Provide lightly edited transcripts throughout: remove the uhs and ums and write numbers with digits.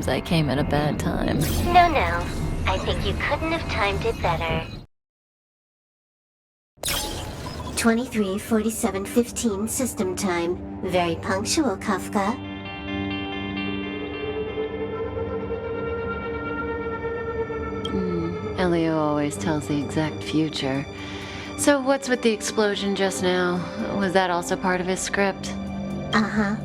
seems I came at a bad time. No. I think you couldn't have timed it better. 23:47:15 system time. Very punctual, Kafka. Elio always tells the exact future. So what's with the explosion just now? Was that also part of his script? Uh-huh.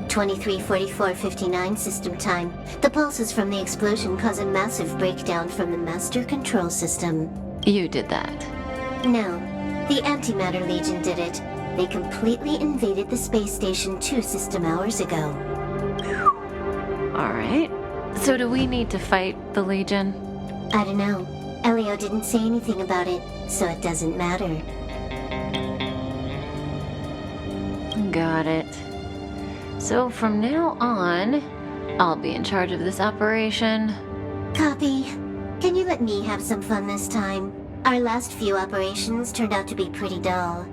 23:44:59 system time. The pulses from the explosion cause a massive breakdown from the master control system. You did that. No, the Antimatter Legion did it. They completely invaded the space station 2 system hours ago. Alright. So do we need to fight the Legion? I don't know. Elio didn't say anything about it, so it doesn't matter. Got it. So from now on, I'll be in charge of this operation. Copy. Can you let me have some fun this time? Our last few operations turned out to be pretty dull.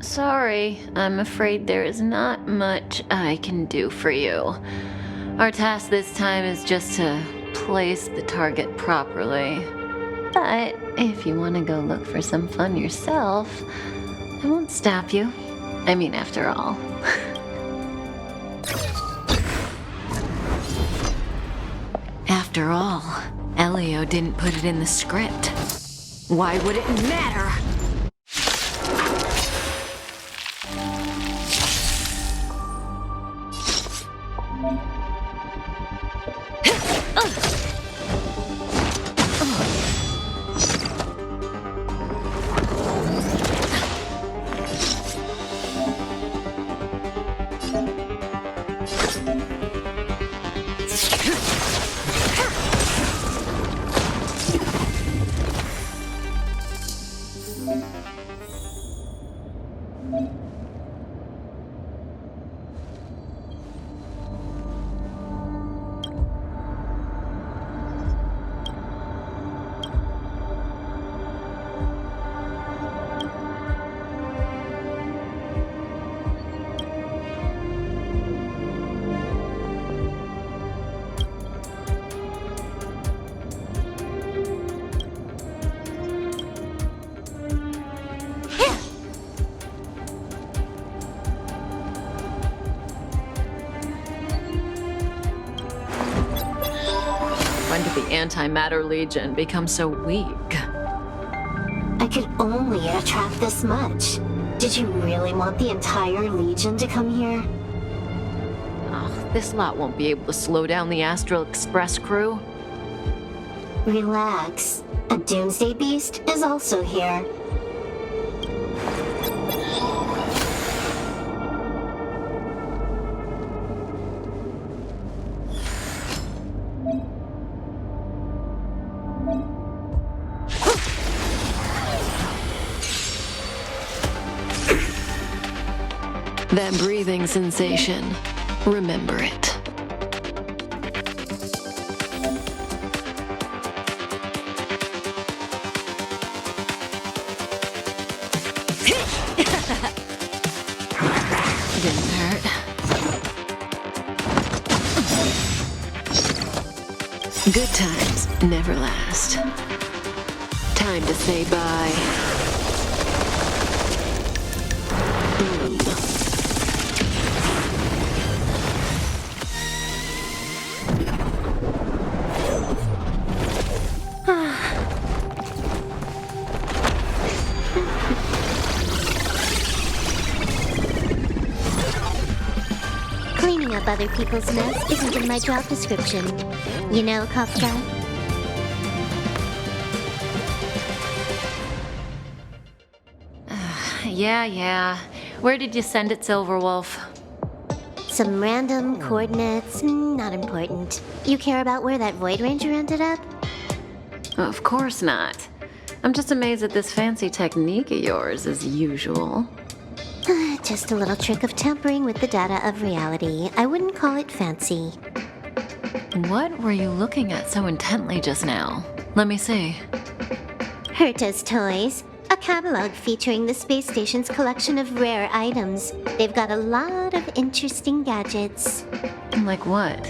Sorry, I'm afraid there is not much I can do for you. Our task this time is just to place the target properly. But if you want to go look for some fun yourself, I won't stop you. I mean, after all. After all, Elio didn't put it in the script. Why would it matter? When did the Antimatter Legion become so weak? I could only attract this much. Did you really want the entire Legion to come here? Ugh, this lot won't be able to slow down the Astral Express crew. Relax. A Doomsday Beast is also here. That breathing sensation, remember it. Didn't hurt. Good times never last. Time to say bye. Cleaning up other people's mess isn't in my job description. You know, Kafka? Yeah. Where did you send it, Silverwolf? Some random coordinates, not important. You care about where that Void Ranger ended up? Of course not. I'm just amazed at this fancy technique of yours, as usual. Just a little trick of tampering with the data of reality. I wouldn't call it fancy. What were you looking at so intently just now? Let me see. Hurta'S Toys. A catalog featuring the space station's collection of rare items. They've got a lot of interesting gadgets. Like what?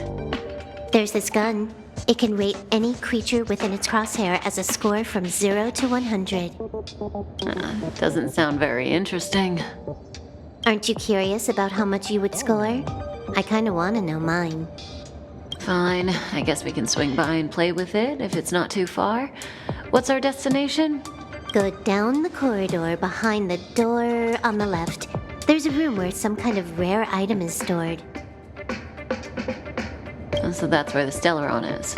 There's this gun. It can rate any creature within its crosshair as a score from 0 to 100. Doesn't sound very interesting. Aren't you curious about how much you would score? I kinda wanna know mine. Fine, I guess we can swing by and play with it if it's not too far. What's our destination? Go down the corridor behind the door on the left. There's a room where some kind of rare item is stored. So that's where the Stellaron is.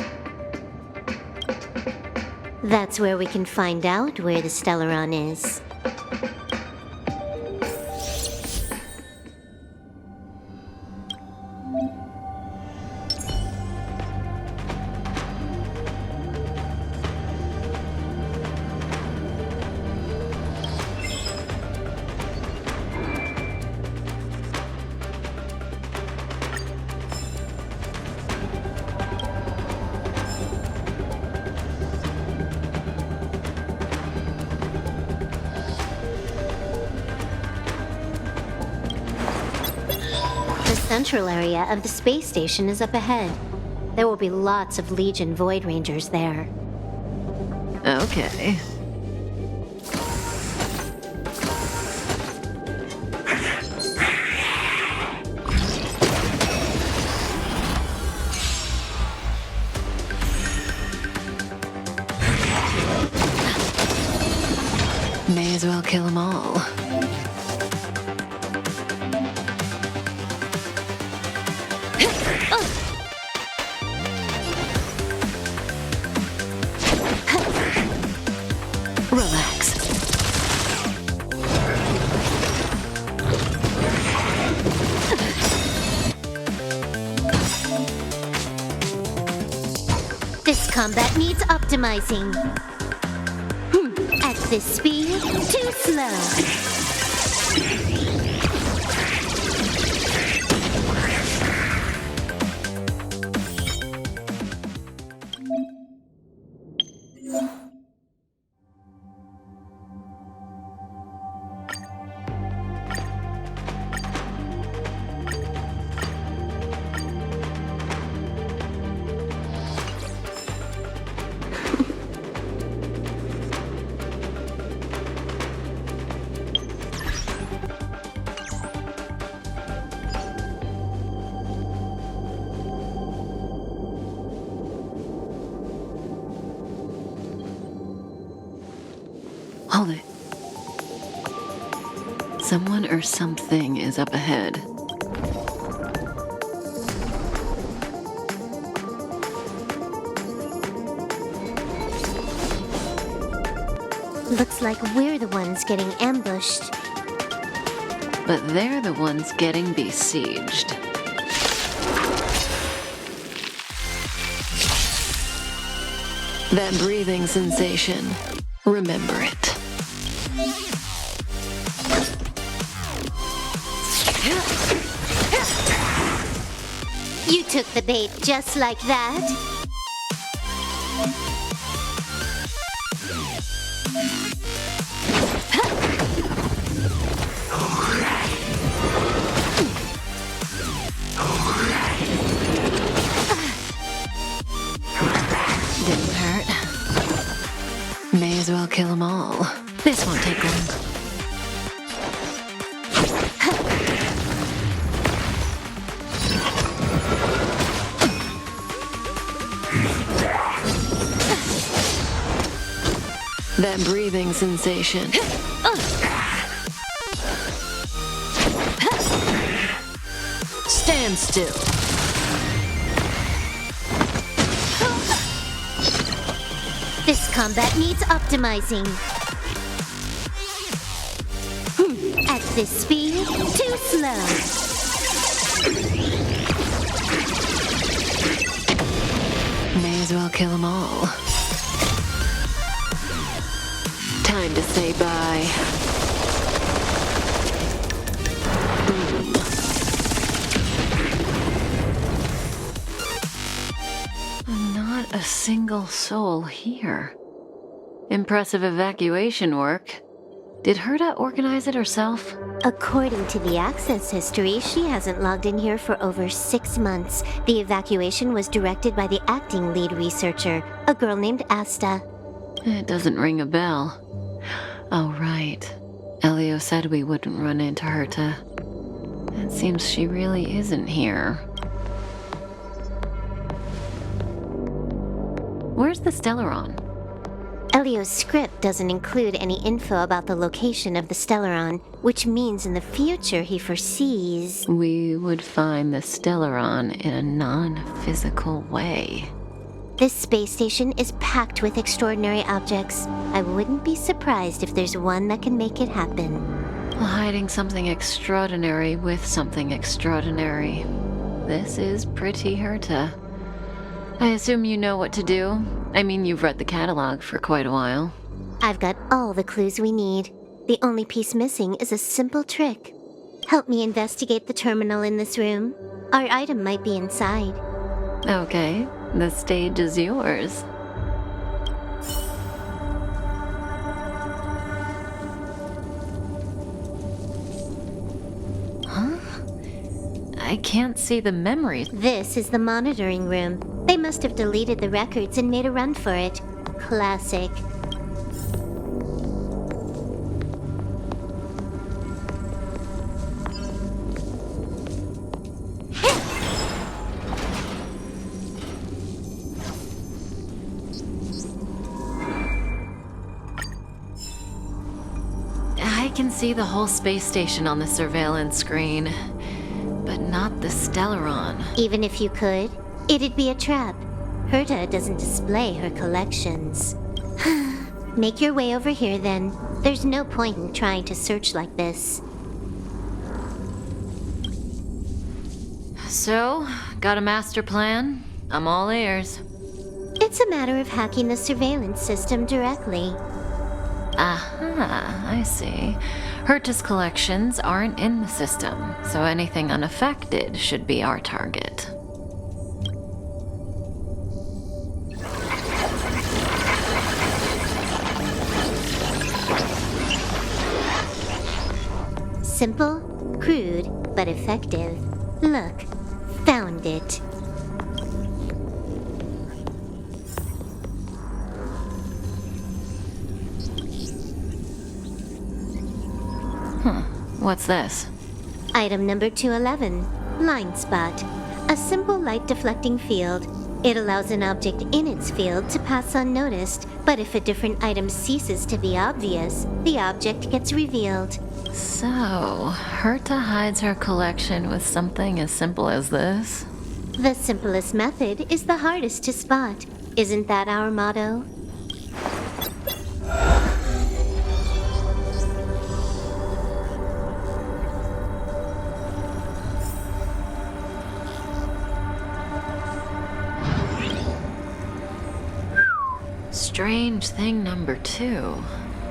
That's where we can find out where the Stellaron is. The central area of the space station is up ahead. There will be lots of Legion Void Rangers there. Okay. May as well kill them all. Relax. This combat needs optimizing. At this speed, too slow. Hold it. Someone or something is up ahead. Looks like we're the ones getting ambushed. But they're the ones getting besieged. That breathing sensation. Remember it. You took the bait just like that? Didn't hurt. May as well kill them all. This won't take long. That breathing sensation. Stand still. This combat needs optimizing. At this speed, too slow. May as well kill them all. Time to say bye. Boom. Not a single soul here. Impressive evacuation work. Did Hurta organize it herself? According to the access history, she hasn't logged in here for over 6 months. The evacuation was directed by the acting lead researcher, a girl named Asta. It doesn't ring a bell. Oh, right. Elio said we wouldn't run into Hurta. It seems she really isn't here. Where's the Stellaron? Elio's script doesn't include any info about the location of the Stellaron, which means in the future he foresees... We would find the Stellaron in a non-physical way. This space station is packed with extraordinary objects. I wouldn't be surprised if there's one that can make it happen. Hiding something extraordinary with something extraordinary. This is pretty Hurta. I assume you know what to do? I mean, you've read the catalog for quite a while. I've got all the clues we need. The only piece missing is a simple trick. Help me investigate the terminal in this room. Our item might be inside. Okay, the stage is yours. Huh? I can't see the memories. This is the monitoring room. They must have deleted the records and made a run for it. Classic. I can see the whole space station on the surveillance screen, but not the Stellaron. Even if you could, it'd be a trap. Hurta doesn't display her collections. Make your way over here then. There's no point in trying to search like this. So, got a master plan? I'm all ears. It's a matter of hacking the surveillance system directly. Aha, I see. Hurta'S collections aren't in the system, so anything unaffected should be our target. Simple, crude, but effective. Look, found it. What's this? Item number 211, Line Spot. A simple light deflecting field. It allows an object in its field to pass unnoticed, but if a different item ceases to be obvious, the object gets revealed. So, Hurta hides her collection with something as simple as this? The simplest method is the hardest to spot. Isn't that our motto? Strange thing number 2.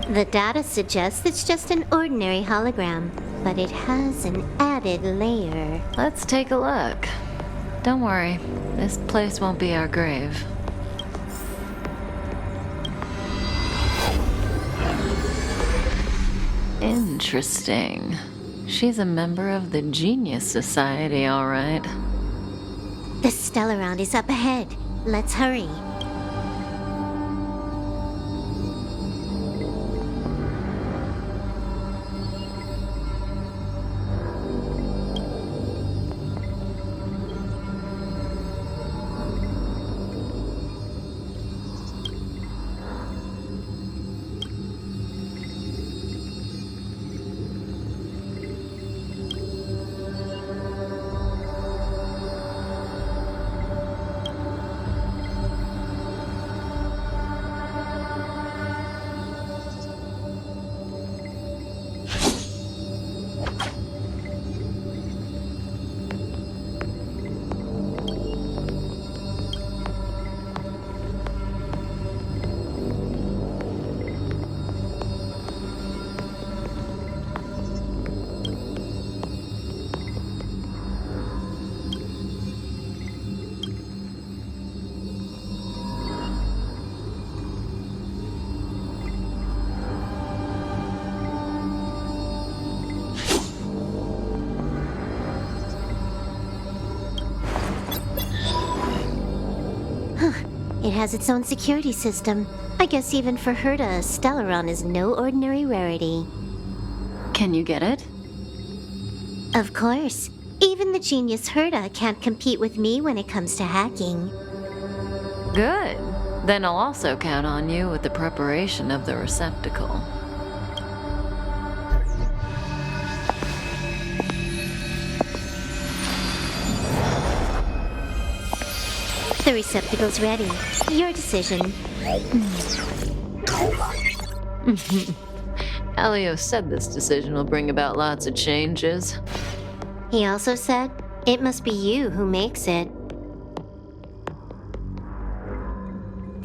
The data suggests it's just an ordinary hologram, but it has an added layer. Let's take a look. Don't worry, this place won't be our grave. Interesting. She's a member of the Genius Society, all right. The Stellaron is up ahead. Let's hurry. It has its own security system. I guess even for Hurta'S, Stellaron is no ordinary rarity. Can you get it? Of course. Even the genius Hurta can't compete with me when it comes to hacking. Good. Then I'll also count on you with the preparation of the receptacle. The receptacle's ready. Your decision. Elio said this decision will bring about lots of changes. He also said, it must be you who makes it.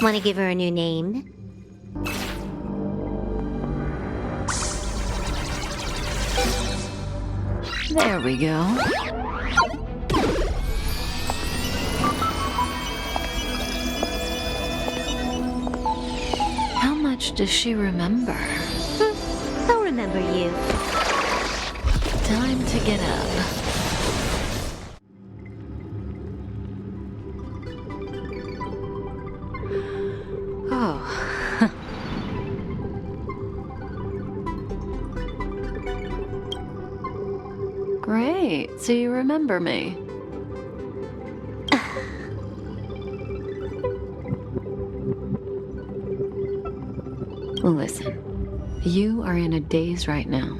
Want to give her a new name? There we go. How much does she remember? I'll remember you. Time to get up. Oh. Great, so you remember me. Listen, you are in a daze right now.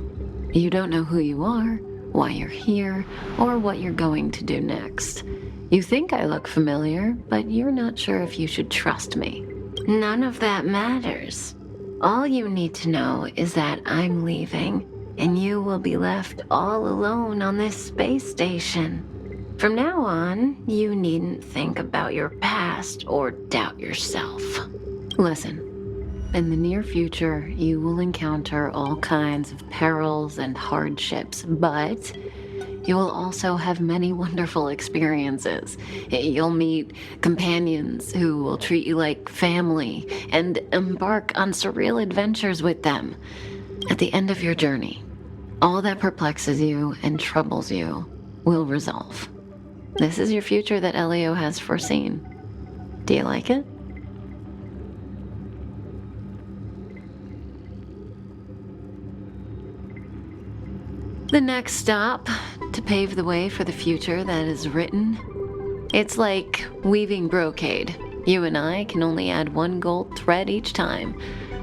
You don't know who you are, why you're here, or what you're going to do next. You think I look familiar, but you're not sure if you should trust me. None of that matters. All you need to know is that I'm leaving, and you will be left all alone on this space station. From now on, you needn't think about your past or doubt yourself. Listen. In the near future, you will encounter all kinds of perils and hardships, but you will also have many wonderful experiences. You'll meet companions who will treat you like family and embark on surreal adventures with them. At the end of your journey, all that perplexes you and troubles you will resolve. This is your future that Elio has foreseen. Do you like it? The next stop, to pave the way for the future that is written. It's like weaving brocade. You and I can only add one gold thread each time,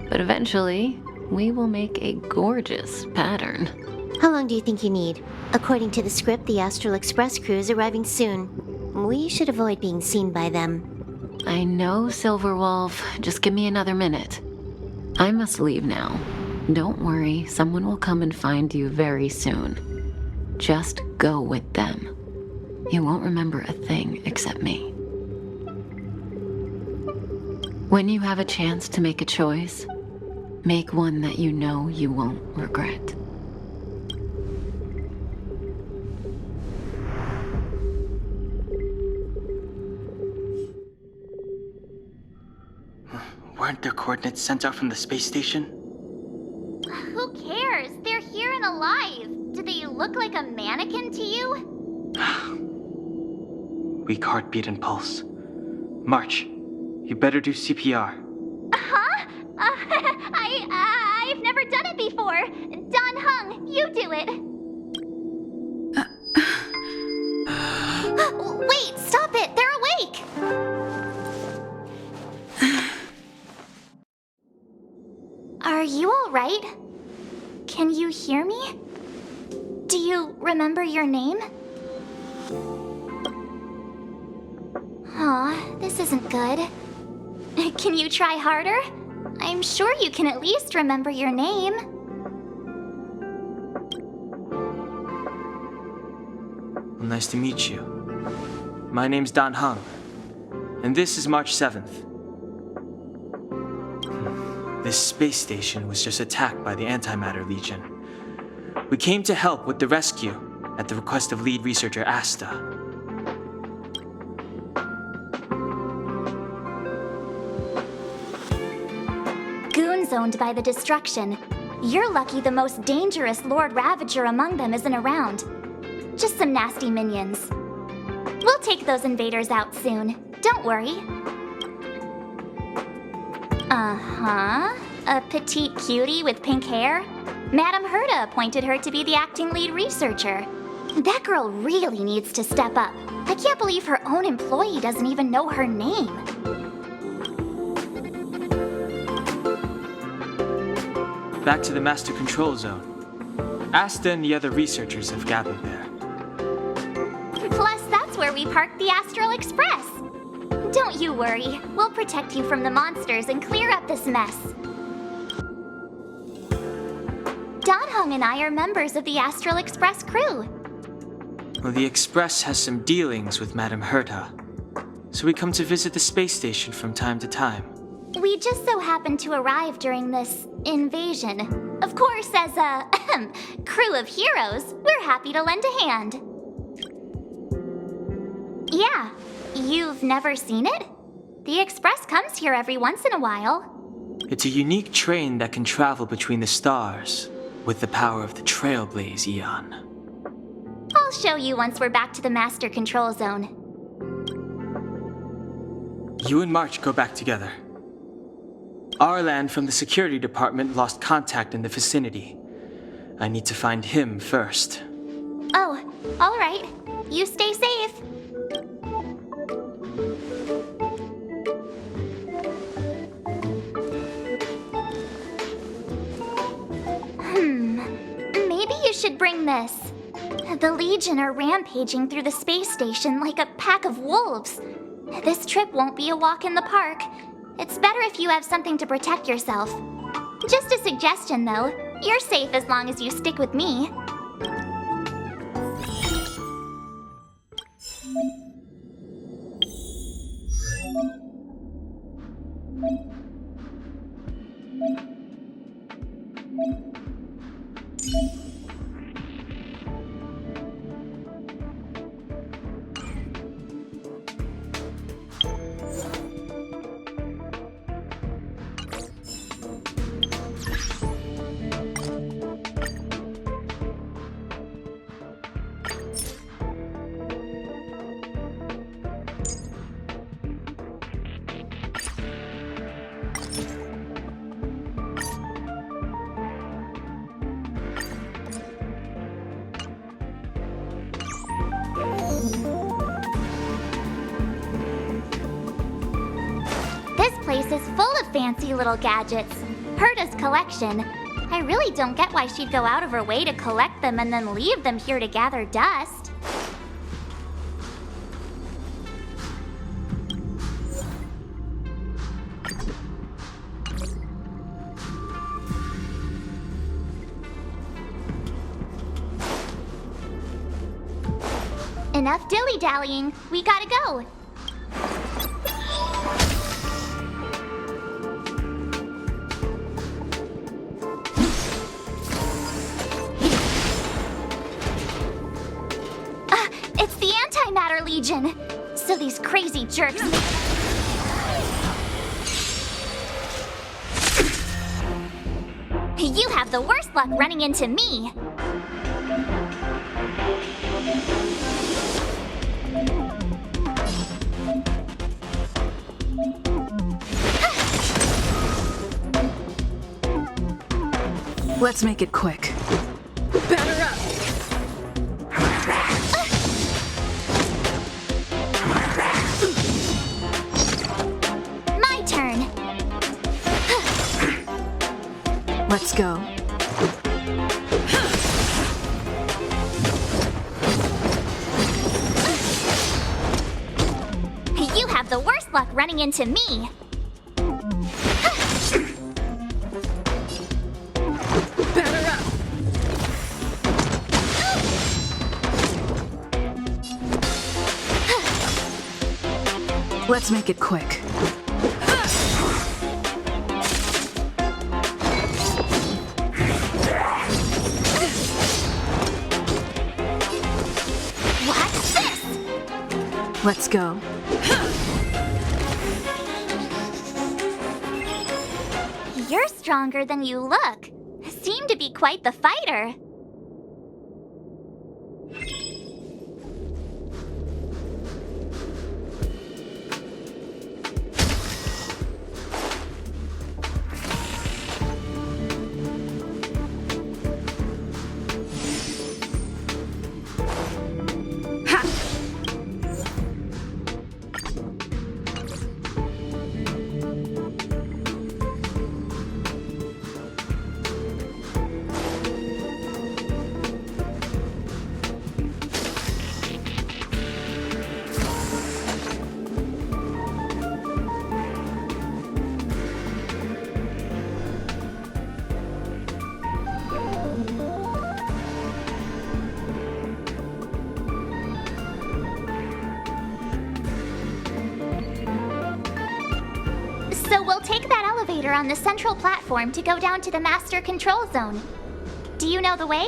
but eventually, we will make a gorgeous pattern. How long do you think you need? According to the script, the Astral Express crew is arriving soon. We should avoid being seen by them. I know, Silverwolf. Just give me another minute. I must leave now. Don't worry, someone will come and find you very soon. Just go with them. You won't remember a thing except me. When you have a chance to make a choice, make one that you know you won't regret. Weren't their coordinates sent out from the space station? Who cares? They're here and alive. Do they look like a mannequin to you? Weak heartbeat and pulse. March, you better do CPR. Huh? I've never done it before. Don Hung, you do it. Wait, stop it. They're awake. Are you all right? Can you hear me? Do you remember your name? Aw, this isn't good. Can you try harder? I'm sure you can at least remember your name. Well, nice to meet you. My name's Don Hung, and this is March 7th. This space station was just attacked by the Antimatter Legion. We came to help with the rescue at the request of lead researcher Asta. Goons owned by the destruction. You're lucky the most dangerous Lord Ravager among them isn't around. Just some nasty minions. We'll take those invaders out soon. Don't worry. Uh-huh. A petite cutie with pink hair? Madame Hurta appointed her to be the acting lead researcher. That girl really needs to step up. I can't believe her own employee doesn't even know her name. Back to the Master Control Zone. Asta and the other researchers have gathered there. Plus, that's where we parked the Astral Express. Don't you worry. We'll protect you from the monsters and clear up this mess. Donhung and I are members of the Astral Express crew. Well, the Express has some dealings with Madame Hurta, so we come to visit the space station from time to time. We just so happened to arrive during this invasion. Of course, as a crew of heroes, we're happy to lend a hand. Yeah, you've never seen it? The Express comes here every once in a while. It's a unique train that can travel between the stars with the power of the Trailblaze Eon. I'll show you once we're back to the Master Control Zone. You and March go back together. Arlan from the security department lost contact in the vicinity. I need to find him first. Oh, all right. You stay safe. Maybe you should bring this. The Legion are rampaging through the space station like a pack of wolves. This trip won't be a walk in the park. It's better if you have something to protect yourself. Just a suggestion, though. You're safe as long as you stick with me. This place is full of fancy little gadgets. Hurta'S collection. I really don't get why she'd go out of her way to collect them and then leave them here to gather dust. Enough dilly-dallying. We gotta go. It's the Antimatter Legion. So these crazy jerks... You have the worst luck running into me. Let's make it quick. Batter up! My turn. Let's go. You have the worst luck running into me. Batter up! Let's make it quick. What's this? Let's go. You're stronger than you look. Seem to be quite the fighter. elevator on the central platform to go down to the master control zone. Do you know the way?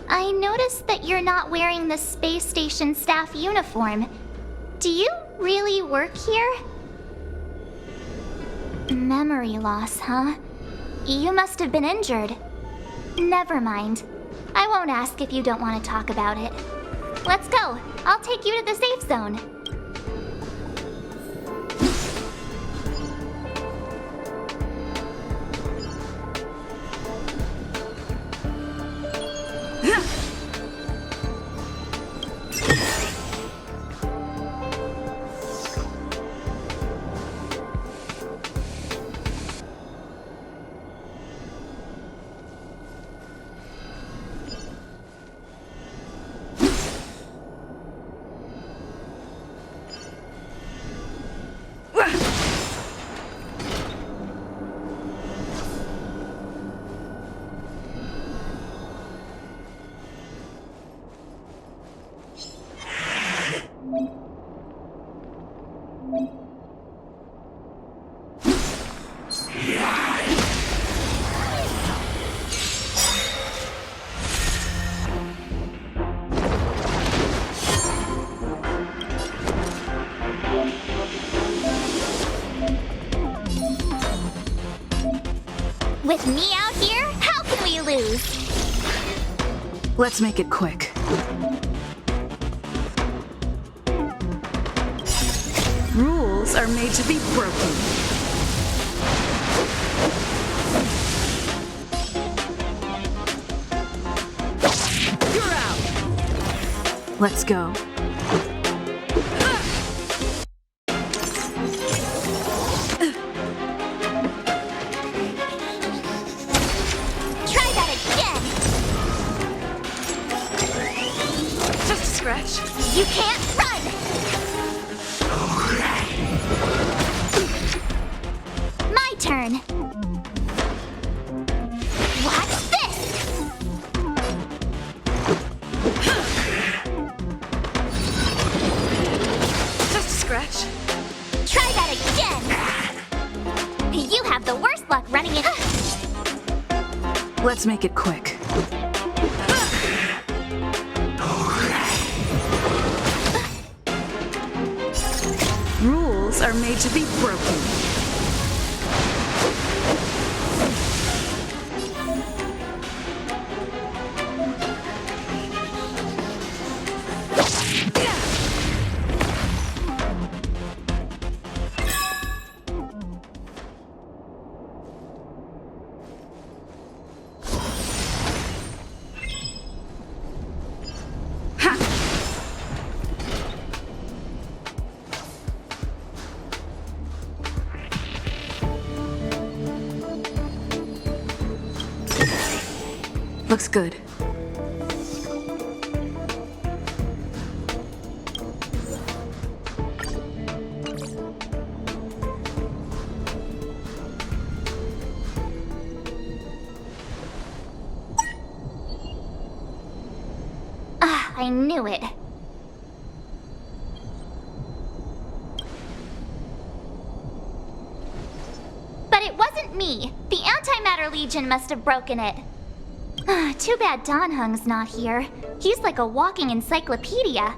I noticed that you're not wearing the space station staff uniform. Do you really work here? Memory loss, huh? You must have been injured. Never mind. I won't ask if you don't want to talk about it. Let's go. I'll take you to the safe zone. With me out here, how can we lose? Let's make it quick. Rules are made to be broken. You're out! Let's go. Try that again! Just a scratch. You can't run! My turn. What's this? Just a scratch. Try that again! You have the worst luck running it. Let's make it quick. Rules are made to be broken. Looks good. I knew it. But it wasn't me. The Antimatter Legion must have broken it. Too bad Danhung's not here. He's like a walking encyclopedia.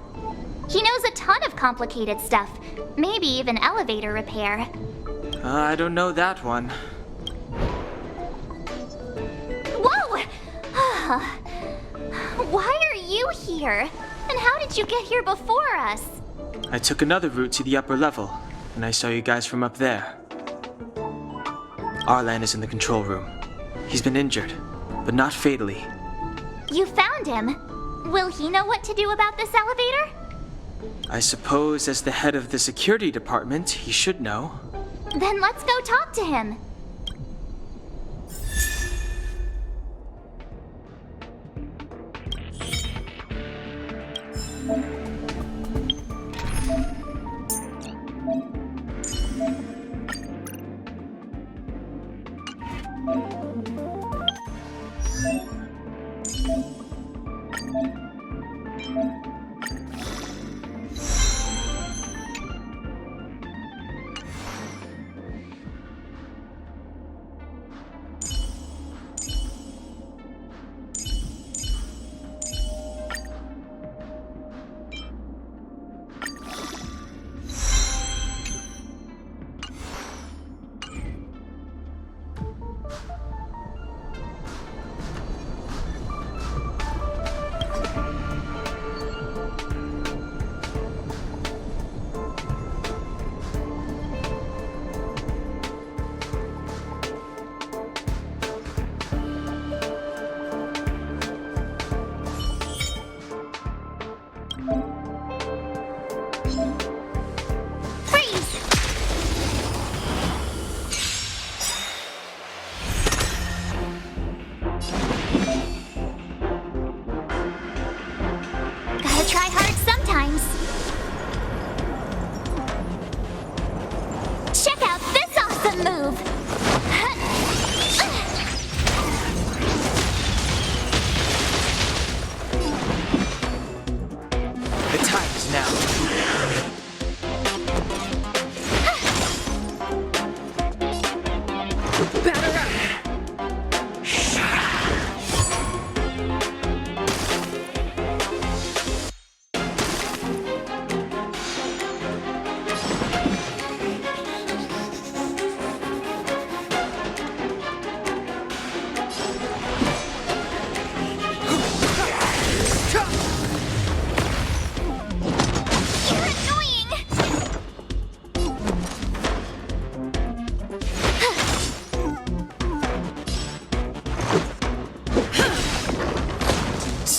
He knows a ton of complicated stuff, maybe even elevator repair. I don't know that one. Whoa! Why are you here? And how did you get here before us? I took another route to the upper level, and I saw you guys from up there. Arlan is in the control room. He's been injured, but not fatally. You found him. Will he know what to do about this elevator? I suppose as the head of the security department, he should know. Then let's go talk to him.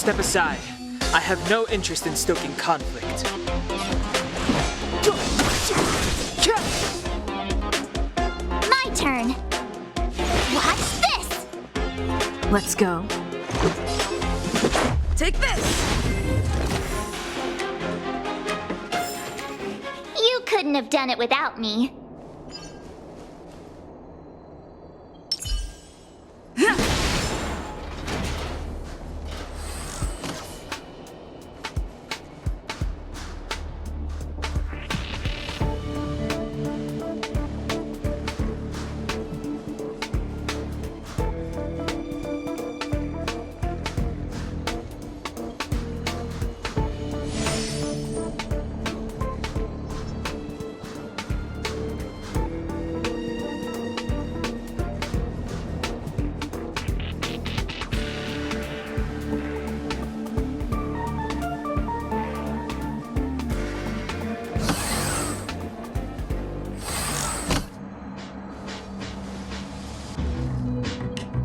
Step aside. I have no interest in stoking conflict. My turn. Watch this! Let's go. Take this! You couldn't have done it without me.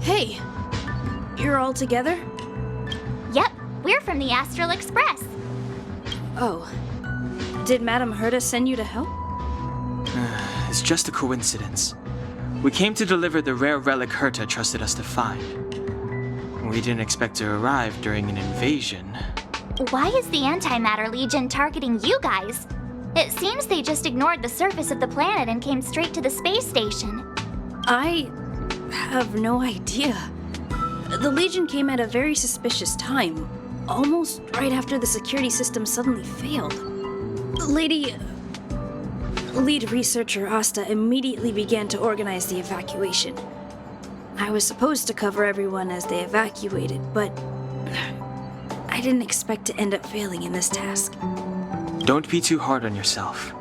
Hey, you're all together? Yep, we're from the Astral Express. Oh. Did Madame Hurta'S send you to help? It's just a coincidence. We came to deliver the rare relic Hurta trusted us to find. We didn't expect to arrive during an invasion. Why is the Antimatter Legion targeting you guys? It seems they just ignored the surface of the planet and came straight to the space station. I have no idea. The Legion came at a very suspicious time, almost right after the security system suddenly failed. Lead researcher Asta immediately began to organize the evacuation. I was supposed to cover everyone as they evacuated, but I didn't expect to end up failing in this task. Don't be too hard on yourself.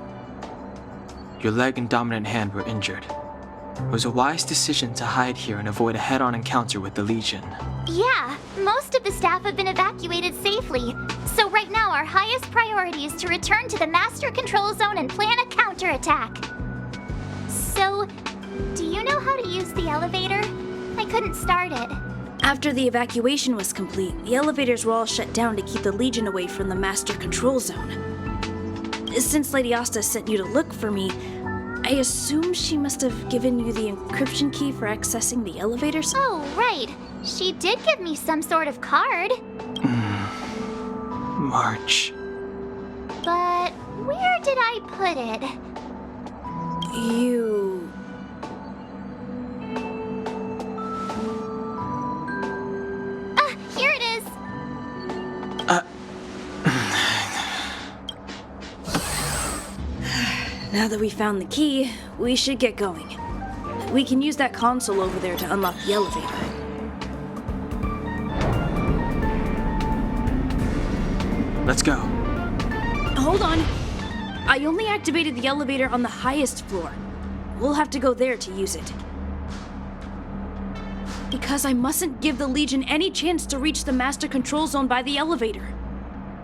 Your leg and dominant hand were injured. It was a wise decision to hide here and avoid a head-on encounter with the Legion. Yeah, most of the staff have been evacuated safely. So right now our highest priority is to return to the Master Control Zone and plan a counterattack. So, do you know how to use the elevator? I couldn't start it. After the evacuation was complete, the elevators were all shut down to keep the Legion away from the Master Control Zone. Since Lady Asta sent you to look for me, I assume she must have given you the encryption key for accessing the elevators? Oh, right. She did give me some sort of card. March. But where did I put it? You... Here it is. Now that we found the key, we should get going. We can use that console over there to unlock the elevator. Let's go. Hold on. I only activated the elevator on the highest floor. We'll have to go there to use it. Because I mustn't give the Legion any chance to reach the Master Control Zone by the elevator.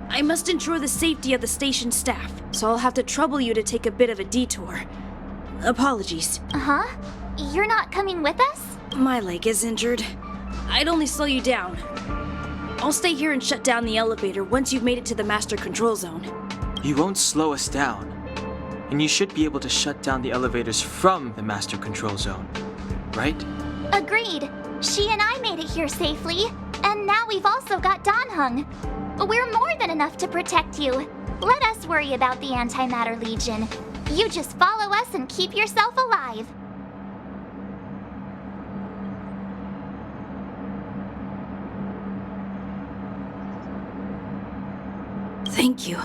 I must ensure the safety of the station staff, so I'll have to trouble you to take a bit of a detour. Apologies. Huh? You're not coming with us? My leg is injured. I'd only slow you down. I'll stay here and shut down the elevator once you've made it to the Master Control Zone. You won't slow us down. And you should be able to shut down the elevators from the Master Control Zone, right? Agreed. She and I made it here safely, and now we've also got Danhung. We're more than enough to protect you. Let us worry about the Antimatter Legion. You just follow us and keep yourself alive. Thank you.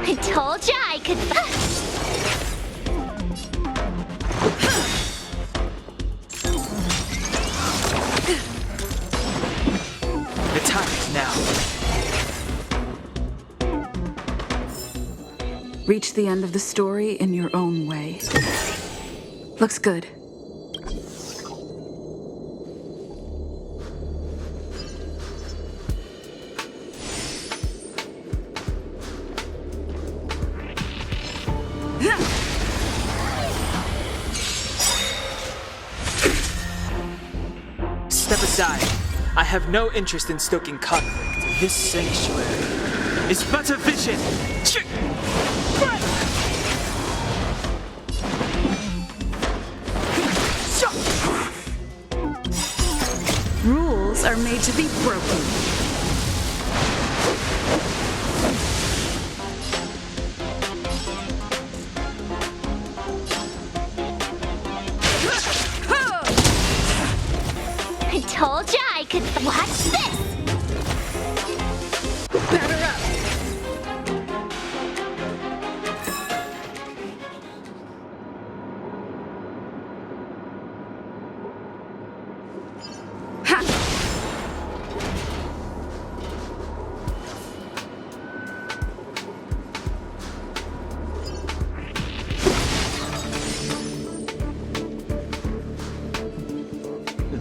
I told ya I could. The time is now. Reach the end of the story in your own way. Looks good. Step aside. I have no interest in stoking conflict. This sanctuary is but a vision. Rules are made to be broken. I told ya I could. Watch this! Batter up!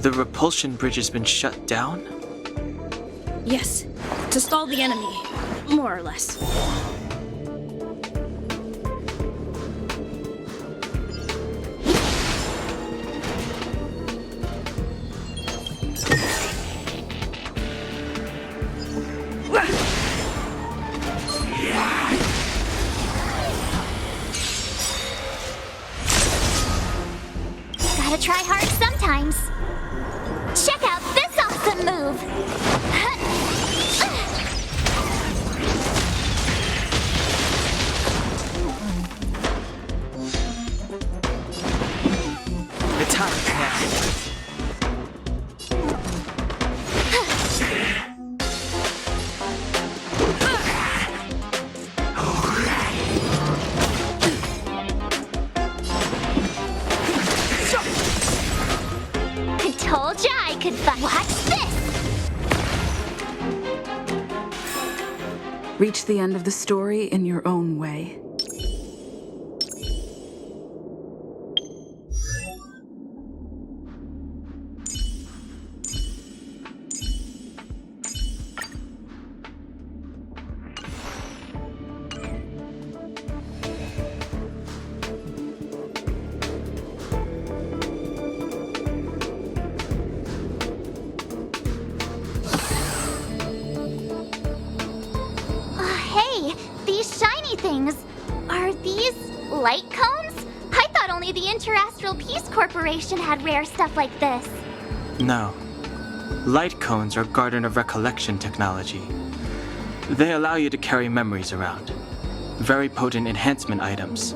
The repulsion bridge has been shut down? Yes, to stall the enemy, more or less. Gotta try hard sometimes. Check out this awesome move! The time is now. I told ya I could. Watch this! Reach the end of the story in your own way. Hey, these shiny things. Are these light cones? I thought only the Interastral Peace Corporation had rare stuff like this. No. Light cones are Garden of Recollection technology. They allow you to carry memories around. Very potent enhancement items.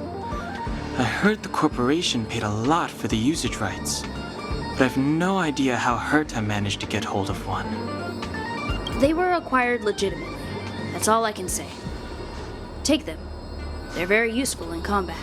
I heard the corporation paid a lot for the usage rights, but I've no idea how Hurta managed to get hold of one. They were acquired legitimately. That's all I can say. Take them. They're very useful in combat.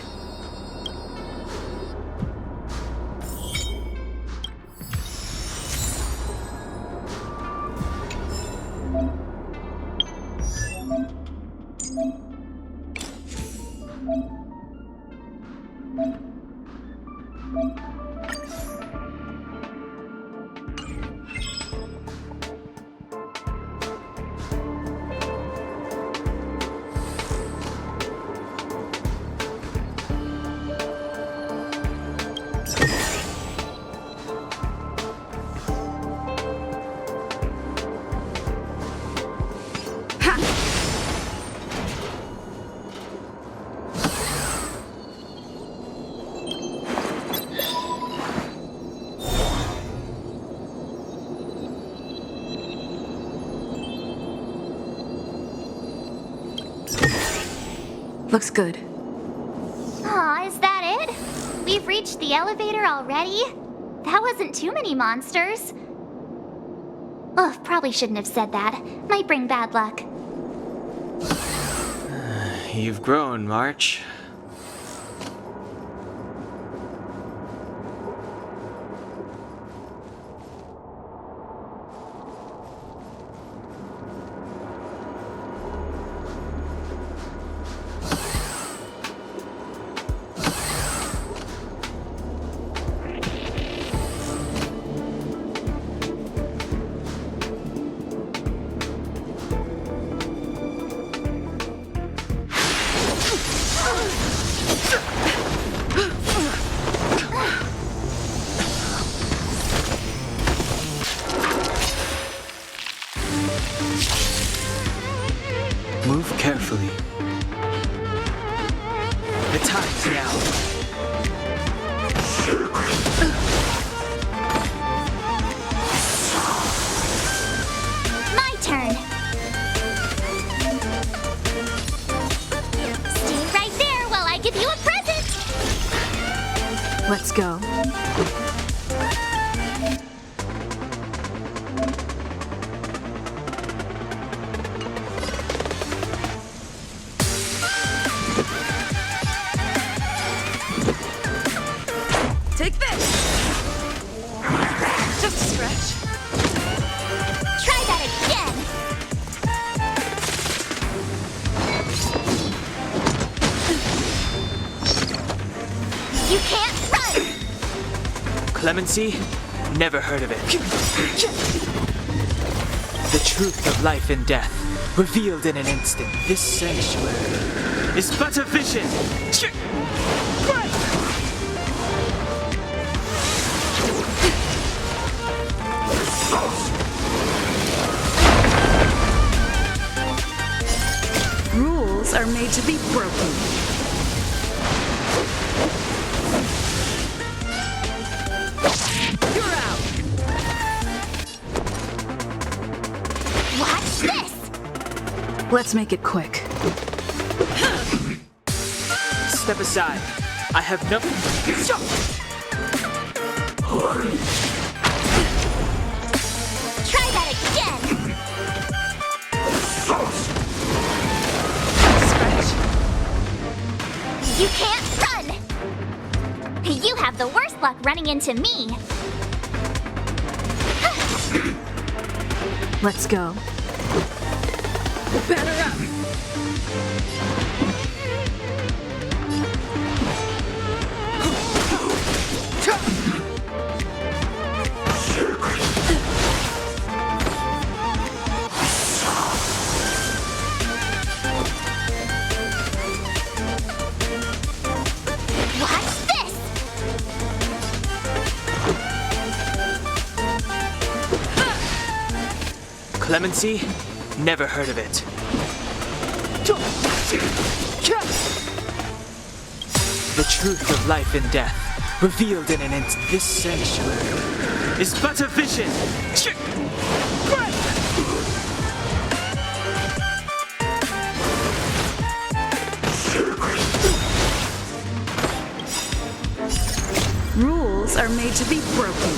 Looks good. Aw, is that it? We've reached the elevator already? That wasn't too many monsters. Oh, probably shouldn't have said that. Might bring bad luck. You've grown, March. Move carefully. The time's now. My turn. Stay right there while I give you a present. Let's go. Take this! Just a stretch. Try that again. You can't run. Clemency? Never heard of it. The truth of life and death, revealed in an instant. This sanctuary is but a vision. Rules are made to be broken. You're out! Watch this. Let's make it quick. Step aside. I have no... Try that again. Stretch. You can't run. You have the worst luck running into me. Let's go. Batter up! Watch this. Clemency? Never heard of it. The truth of life and death, revealed in an instant. This sanctuary is but a vision. Rules are made to be broken.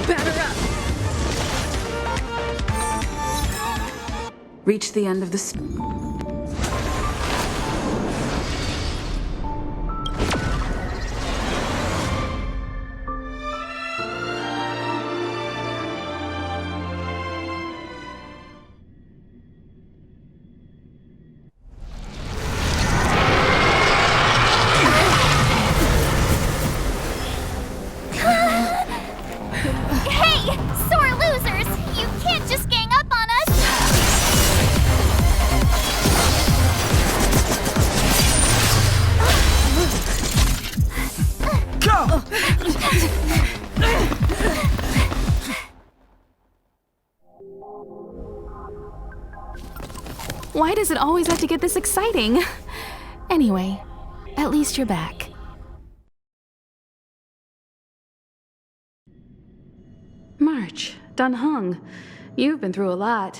Batter up! Reach the end of the... Hey, sore losers! You can't just gang up on us! Go! Why does it always have to get this exciting? Anyway, at least you're back. March, Dunhung, you've been through a lot.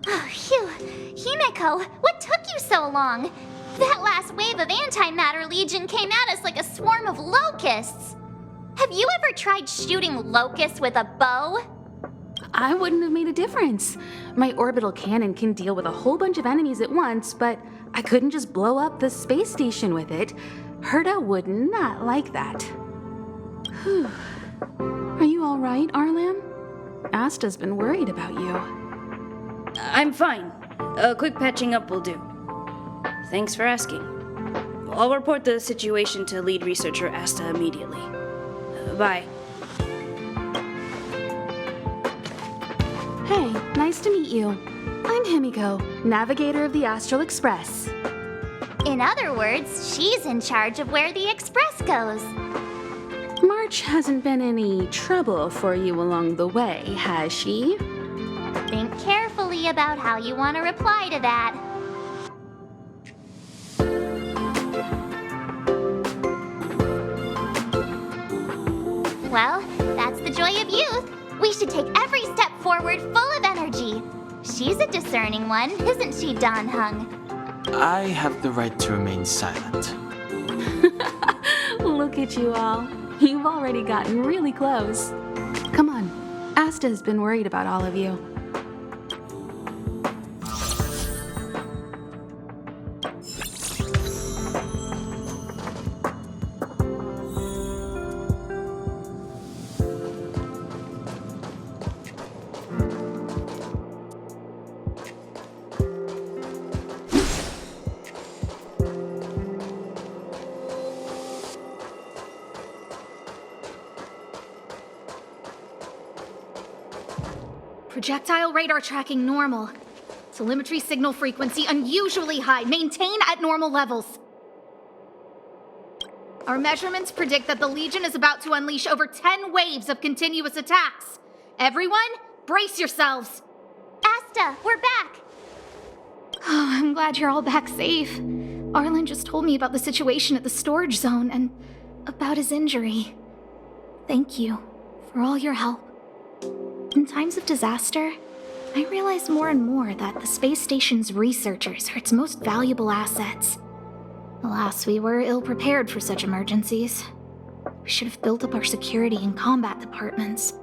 Oh, phew. Himeko, what took you so long? That last wave of antimatter legion came at us like a swarm of locusts. Have you ever tried shooting locusts with a bow? I wouldn't have made a difference. My orbital cannon can deal with a whole bunch of enemies at once, but I couldn't just blow up the space station with it. Hurta would not like that. Whew. Are you all right, Arlam? Asta's been worried about you. I'm fine. A quick patching up will do. Thanks for asking. I'll report the situation to lead researcher Asta immediately. Bye. Hey, nice to meet you. I'm Himiko, navigator of the Astral Express. In other words, she's in charge of where the express goes. March hasn't been any trouble for you along the way, has she? Think carefully about how you want to reply to that. Well, that's the joy of youth. We should take every step forward full of energy. She's a discerning one, isn't she, Dan Hung? I have the right to remain silent. Look at you all. You've already gotten really close. Come on. Asta's been worried about all of you. Projectile radar tracking normal. Telemetry signal frequency unusually high. Maintain at normal levels. Our measurements predict that the Legion is about to unleash over 10 waves of continuous attacks. Everyone, brace yourselves. Asta, we're back. Oh, I'm glad you're all back safe. Arlen just told me about the situation at the storage zone and about his injury. Thank you for all your help. In times of disaster, I realize more and more that the space station's researchers are its most valuable assets. Alas, we were ill-prepared for such emergencies. We should have built up our security and combat departments.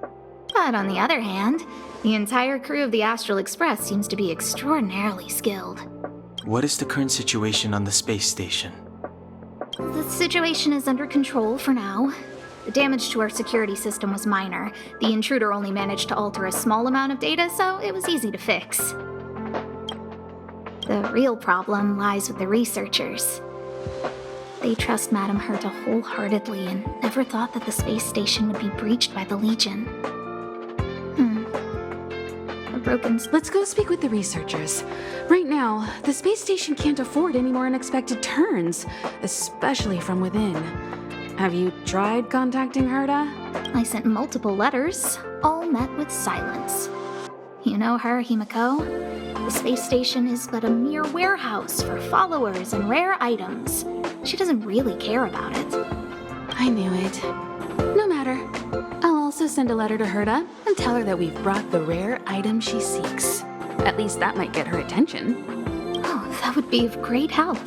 But on the other hand, the entire crew of the Astral Express seems to be extraordinarily skilled. What is the current situation on the space station? The situation is under control for now. The damage to our security system was minor. The intruder only managed to alter a small amount of data, so it was easy to fix. The real problem lies with the researchers. They trust Madame Hurta wholeheartedly and never thought that the space station would be breached by the Legion. A broken... Let's go speak with the researchers. Right now, the space station can't afford any more unexpected turns, especially from within. Have you tried contacting Hurta? I sent multiple letters, all met with silence. You know her, Himeko. The space station is but a mere warehouse for followers and rare items. She doesn't really care about it. I knew it. No matter. I'll also send a letter to Hurta and tell her that we've brought the rare item she seeks. At least that might get her attention. Oh, that would be of great help.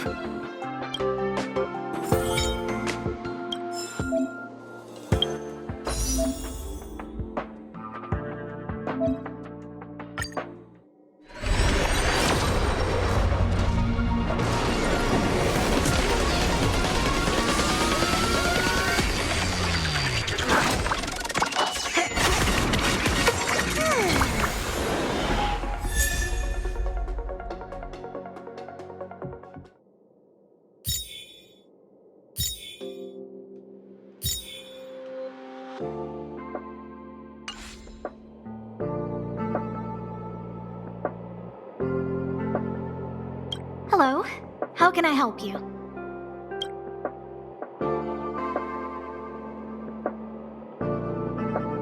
Hello, how can I help you?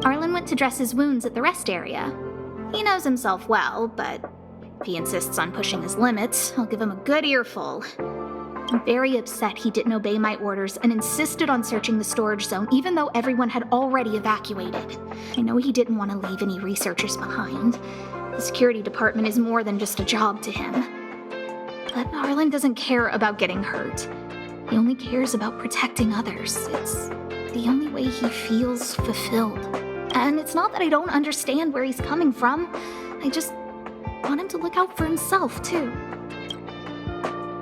Arlen went to dress his wounds at the rest area. He knows himself well, but if he insists on pushing his limits, I'll give him a good earful. I'm very upset he didn't obey my orders and insisted on searching the storage zone even though everyone had already evacuated. I know he didn't want to leave any researchers behind, The security department is more than just a job to him. But Arlen doesn't care about getting hurt. He only cares about protecting others. It's the only way he feels fulfilled. And it's not that I don't understand where he's coming from. I just want him to look out for himself, too.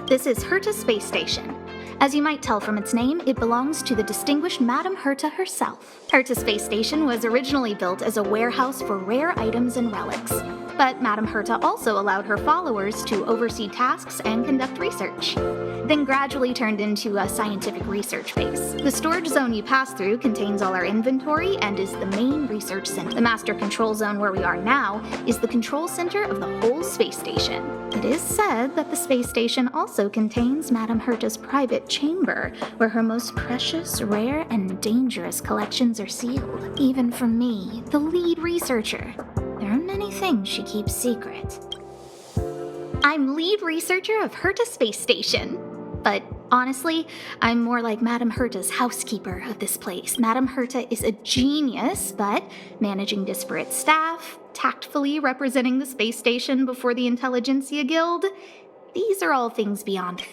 This is Hurta'S space station. As you might tell from its name, it belongs to the distinguished Madame Hurta herself. Hurta'S space station was originally built as a warehouse for rare items and relics. But Madame Hurta also allowed her followers to oversee tasks and conduct research, then gradually turned into a scientific research base. The storage zone you pass through contains all our inventory and is the main research center. The master control zone where we are now is the control center of the whole space station. It is said that the space station also contains Madame Hurta'S private chamber, where her most precious, rare, and dangerous collections are sealed. Even from me, the lead researcher, there are many things she keeps secret. I'm lead researcher of Hurta'S space station. But honestly, I'm more like Madame Hurta'S housekeeper of this place. Madame Hurta is a genius, but managing disparate staff, tactfully representing the space station before the Intelligentsia Guild, these are all things beyond.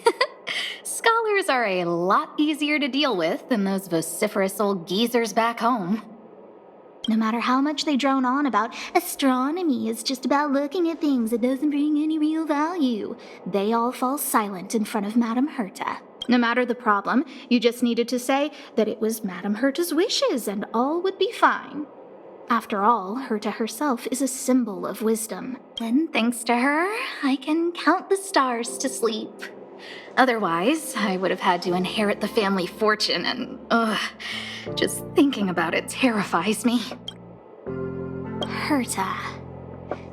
Scholars are a lot easier to deal with than those vociferous old geezers back home. No matter how much they drone on about astronomy is just about looking at things that doesn't bring any real value, they all fall silent in front of Madame Hurta. No matter the problem, you just needed to say that it was Madame Hurta's wishes and all would be fine. After all, Hurta herself is a symbol of wisdom. And thanks to her, I can count the stars to sleep. Otherwise, I would have had to inherit the family fortune and, just thinking about it terrifies me. Hurta.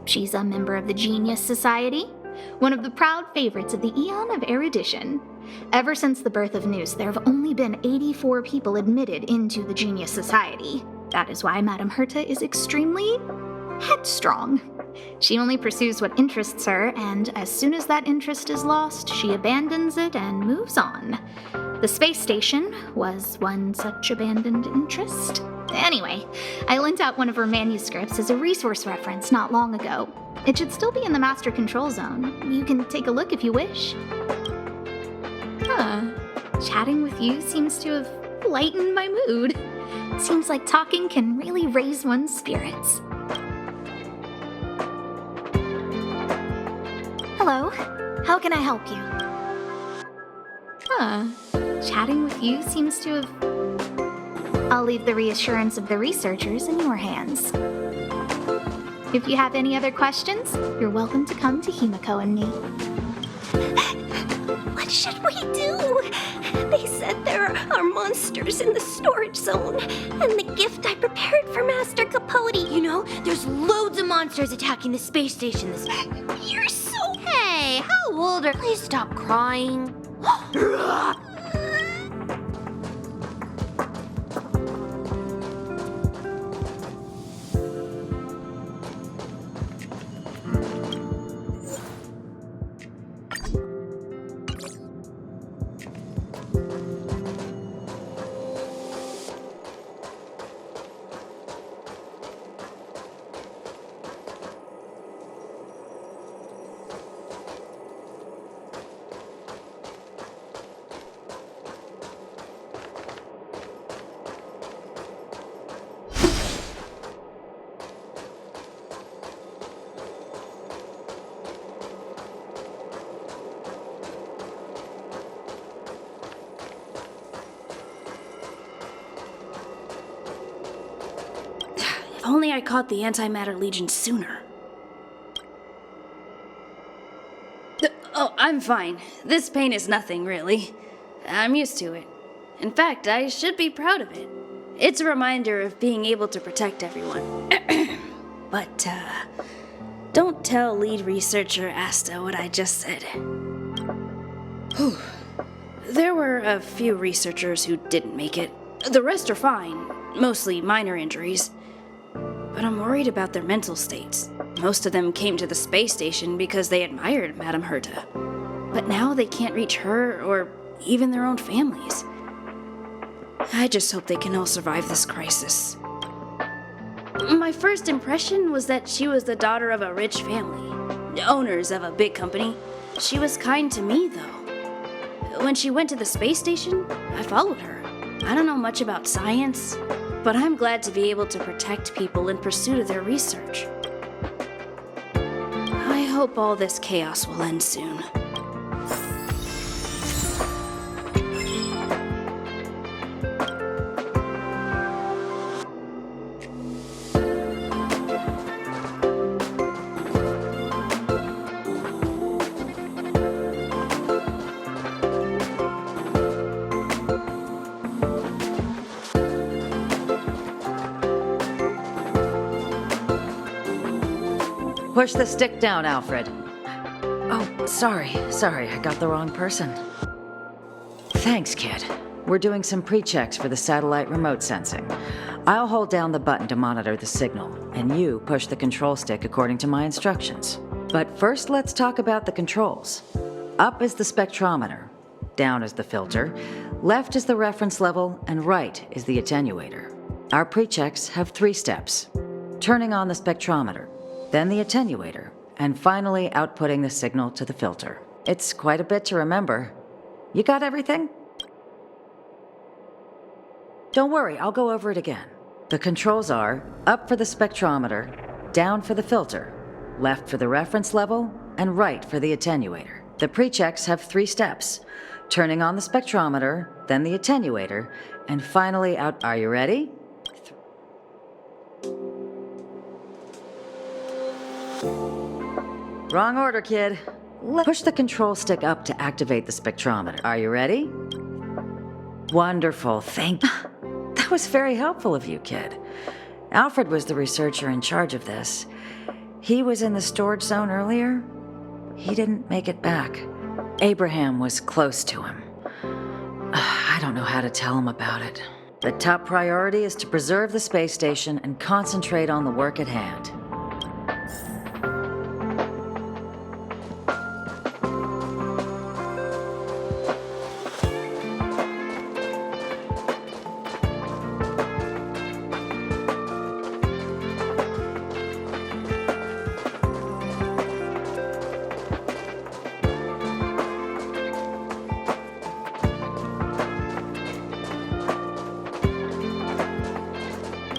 She's a member of the Genius Society, one of the proud favorites of the Eon of Erudition. Ever since the birth of Noose, there have only been 84 people admitted into the Genius Society. That is why Madame Hurta is extremely headstrong. She only pursues what interests her, and as soon as that interest is lost, she abandons it and moves on. The space station was one such abandoned interest. Anyway, I lent out one of her manuscripts as a resource reference not long ago. It should still be in the master control zone. You can take a look if you wish. Chatting with you seems to have lightened my mood. Seems like talking can really raise one's spirits. Hello, how can I help you? Chatting with you seems to have... I'll leave the reassurance of the researchers in your hands. If you have any other questions, you're welcome to come to Himiko and me. What should we do? They said there are monsters in the storage zone, and the gift I prepared for Master Capote. You know, there's loads of monsters attacking the space station this time. You're so... Hey, how old are... Please stop crying. If only I caught the Antimatter Legion sooner. Oh, I'm fine. This pain is nothing, really. I'm used to it. In fact, I should be proud of it. It's a reminder of being able to protect everyone. But, don't tell lead researcher Asta what I just said. Whew. There were a few researchers who didn't make it. The rest are fine, mostly minor injuries. But I'm worried about their mental states. Most of them came to the space station because they admired Madame Hurta. But now they can't reach her or even their own families. I just hope they can all survive this crisis. My first impression was that she was the daughter of a rich family, owners of a big company. She was kind to me, though. When she went to the space station, I followed her. I don't know much about science, but I'm glad to be able to protect people in pursuit of their research. I hope all this chaos will end soon. Push the stick down, Alfred. Oh, sorry, I got the wrong person. Thanks, kid. We're doing some pre-checks for the satellite remote sensing. I'll hold down the button to monitor the signal, and you push the control stick according to my instructions. But first, let's talk about the controls. Up is the spectrometer, down is the filter, left is the reference level, and right is the attenuator. Our pre-checks have 3 steps. Turning on the spectrometer, then the attenuator, and finally outputting the signal to the filter. It's quite a bit to remember. You got everything? Don't worry, I'll go over it again. The controls are up for the spectrometer, down for the filter, left for the reference level, and right for the attenuator. The pre-checks have 3 steps. Turning on the spectrometer, then the attenuator, and finally out. Are you ready? Wrong order, kid. Push the control stick up to activate the spectrometer. Are you ready? Wonderful, thank you. That was very helpful of you, kid. Alfred was the researcher in charge of this. He was in the storage zone earlier. He didn't make it back. Abraham was close to him. I don't know how to tell him about it. The top priority is to preserve the space station and concentrate on the work at hand.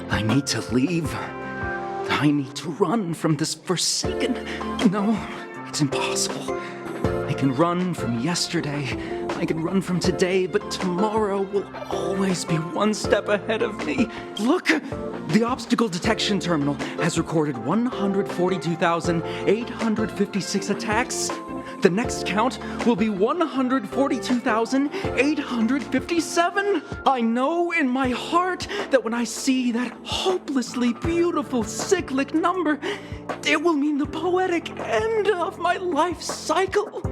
I need to leave. I need to run from this forsaken... No, it's impossible. I can run from yesterday, I can run from today, but tomorrow will always be one step ahead of me. Look! The obstacle detection terminal has recorded 142,856 attacks. The next count will be 142,857. I know in my heart that when I see that hopelessly beautiful cyclic number, it will mean the poetic end of my life cycle.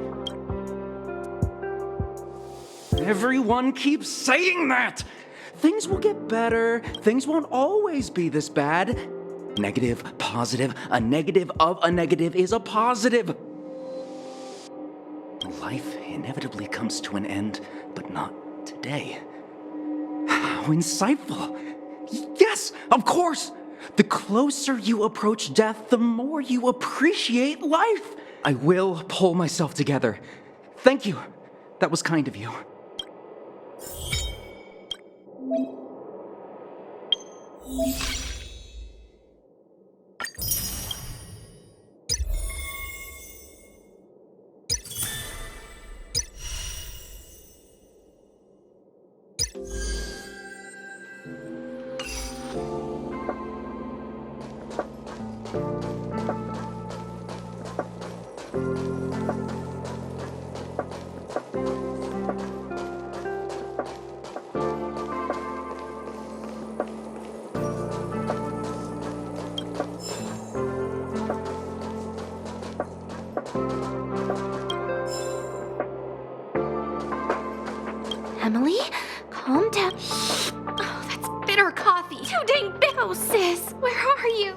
Everyone keeps saying that. Things will get better. Things won't always be this bad. Negative, positive, a negative of a negative is a positive. Life inevitably comes to an end, but not today. How insightful. Yes, of course. The closer you approach death, the more you appreciate life. I will pull myself together. Thank you. That was kind of you. Emily, calm down. Oh, that's bitter coffee. Too dang bitter. Oh, sis, where are you?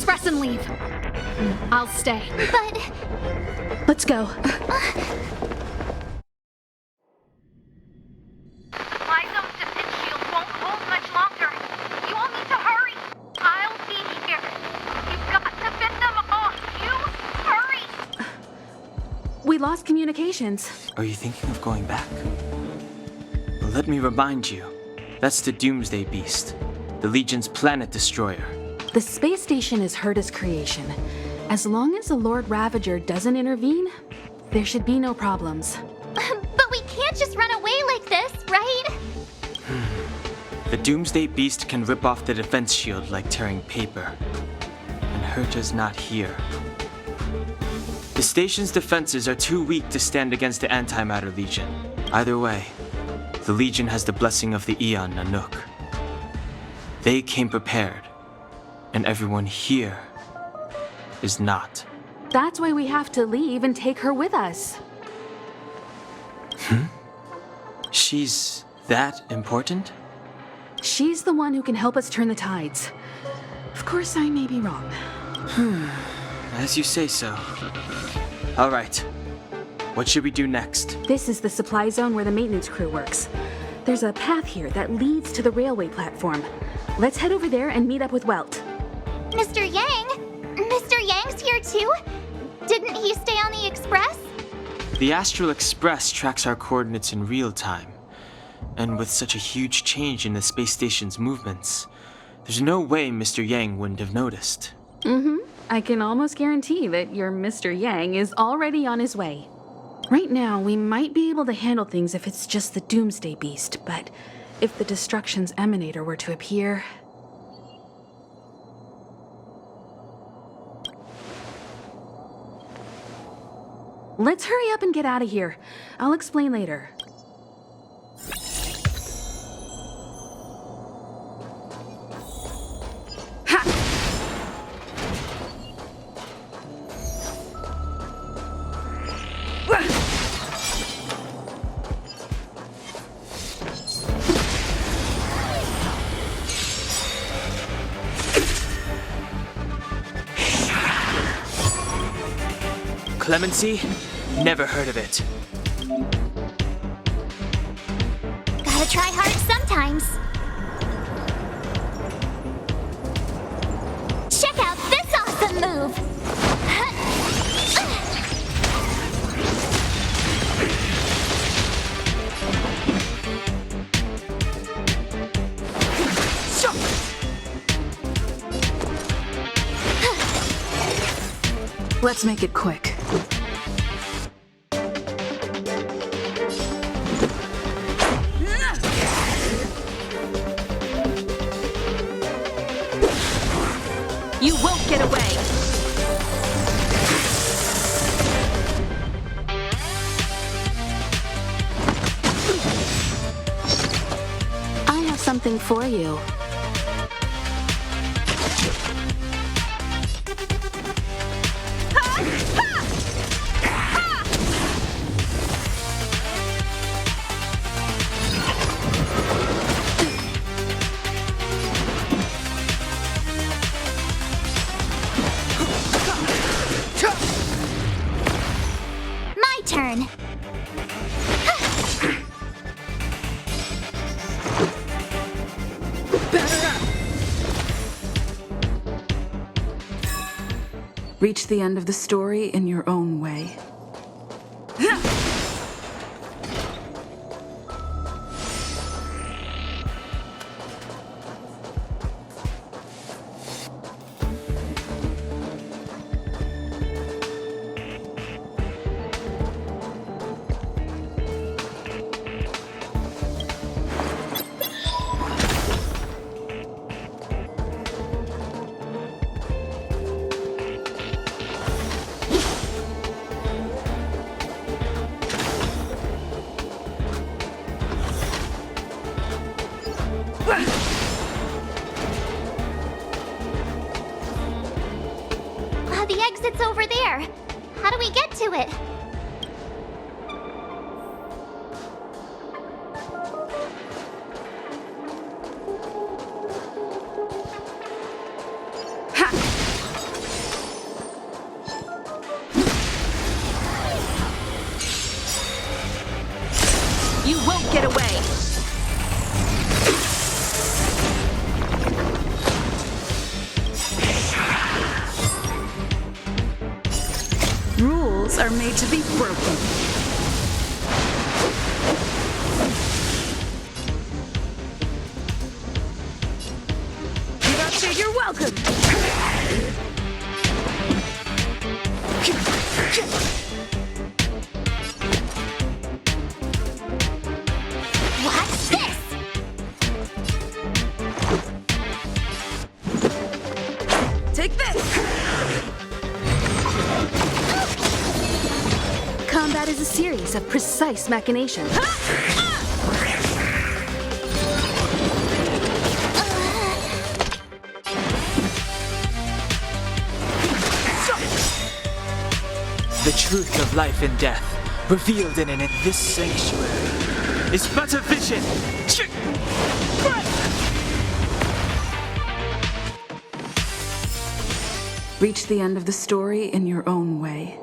express and leave. I'll stay. But Let's go. My zone's defense shield won't hold much longer. You all need to hurry. I'll be here. You've got to fit them off. You hurry. We lost communications. Are you thinking of going back? Well, let me remind you. That's the Doomsday Beast, the Legion's planet destroyer. The space station is Hurta'S creation. As long as the Lord Ravager doesn't intervene, there should be no problems. but we can't just run away like this, right? The Doomsday Beast can rip off the defense shield like tearing paper. And Hurta'S not here. The station's defenses are too weak to stand against the Antimatter Legion. Either way, the Legion has the blessing of the Aeon Nanook. They came prepared, and everyone here is not. That's why we have to leave and take her with us. She's that important? She's the one who can help us turn the tides. Of course, I may be wrong. As you say so. All right. What should we do next? This is the supply zone where the maintenance crew works. There's a path here that leads to the railway platform. Let's head over there and meet up with Welt. Mr. Yang? Mr. Yang's here too? Didn't he stay on the Express? The Astral Express tracks our coordinates in real time. And with such a huge change in the space station's movements, there's no way Mr. Yang wouldn't have noticed. I can almost guarantee that your Mr. Yang is already on his way. Right now, we might be able to handle things if it's just the Doomsday Beast, but if the Destruction's Emanator were to appear... Let's hurry up and get out of here. I'll explain later. Clemency? Never heard of it. Gotta try hard sometimes. Check out this awesome move! Let's make it quick. You won't get away! I have something for you. My turn. Reach the end of the story in your own way. The exit's over there. How do we get to it? Rules are made to be broken. You're welcome. Watch this! Take this! Combat is a series of precise machinations. The truth of life and death, revealed in this sanctuary, is but a vision. Reach the end of the story in your own way.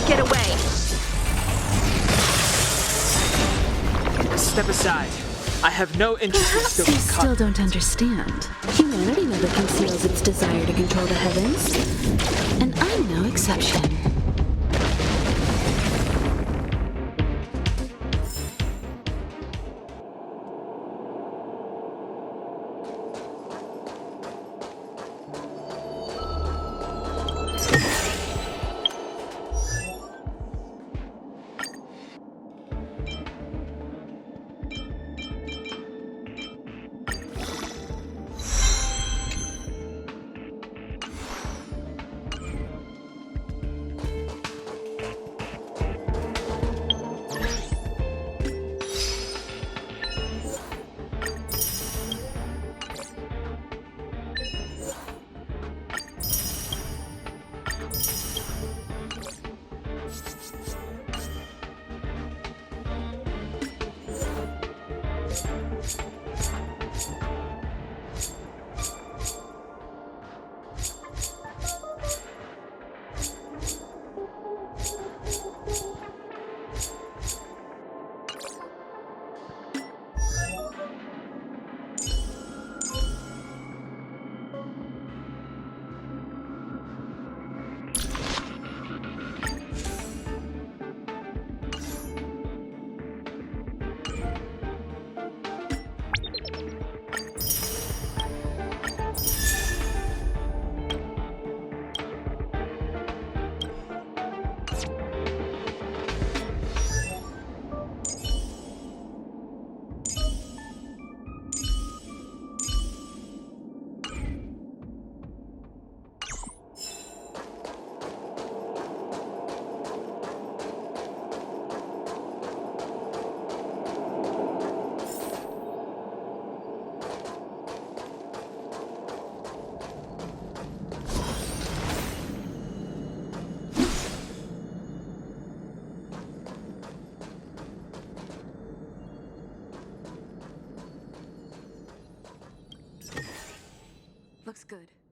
Get away! Step aside. I have no interest in Perhaps you still don't understand. Humanity never conceals its desire to control the heavens. And I'm no exception. Good.